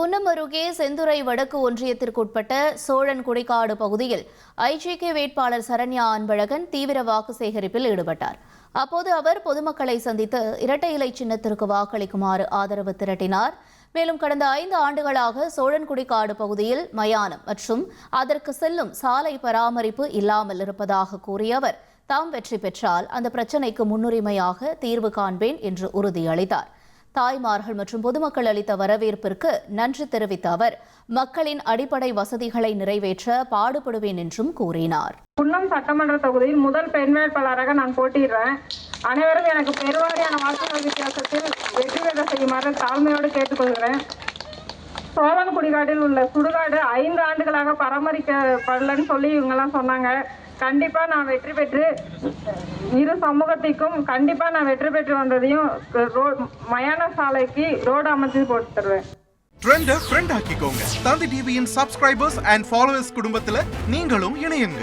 குன்னம் அருகே செந்துறை வடக்கு ஒன்றியத்திற்குட்பட்ட சோழன்குடிக்காடு பகுதியில் ஐஜேகே வேட்பாளர் சரண்யா அன்பழகன் தீவிர வாக்கு சேகரிப்பில் ஈடுபட்டார். அப்போது அவர் பொதுமக்களை சந்தித்து இரட்டை இலை சின்னத்திற்கு வாக்களிக்குமாறு ஆதரவு திரட்டினார். மேலும் கடந்த 5 ஆண்டுகளாக சோழன்குடிக்காடு பகுதியில் மயானம் மற்றும் அதற்கு செல்லும் சாலை பராமரிப்பு இல்லாமல் இருப்பதாக கூறிய அவர் தாம் வெற்றி பெற்றால் அந்த பிரச்சினைக்கு முன்னுரிமையாக தீர்வு காண்பேன் என்று உறுதியளித்தார். தாய்மார்கள் மற்றும் பொதுமக்கள் அளித்த வரவேற்பிற்கு நன்றி தெரிவித்த அவர் மக்களின் அடிப்படை வசதிகளை நிறைவேற்ற பாடுபடுவேன் என்றும் கூறினார். குன்னம் சட்டமன்ற தொகுதியில் முதல் பெண் வேட்பாளராக நான் போட்டியிடுறேன். அனைவரும் எனக்கு பெருவாரியான வாக்குகள் வித்தியாசத்தில் வெற்றி பெற செய்யுமாறு தாழ்மையோடு கேட்டுக்கொள்கிறேன். சோழன்குடிக்காட்டில் உள்ள சுடுகாடு 5 ஆண்டுகளாக பராமரிக்கப்படலன்னு சொல்லி இவங்கெல்லாம் சொன்னாங்க. கண்டிப்பா நான் வெற்றி பெற்று இரு சமூகத்திற்கும் கண்டிப்பா நான் வெற்றி பெற்று வந்ததையும் மயான சாலைக்கு ரோடு அமைச்சு போட்டு தருவேன். ட்ரெண்ட ஃப்ரெண்ட் ஆக்கிக்கோங்க. தந்தி டிவியின் சப்ஸ்கிரைபர்ஸ் அண்ட் ஃபாலோவர்ஸ் குடும்பத்துல நீங்களும் இணையுங்க.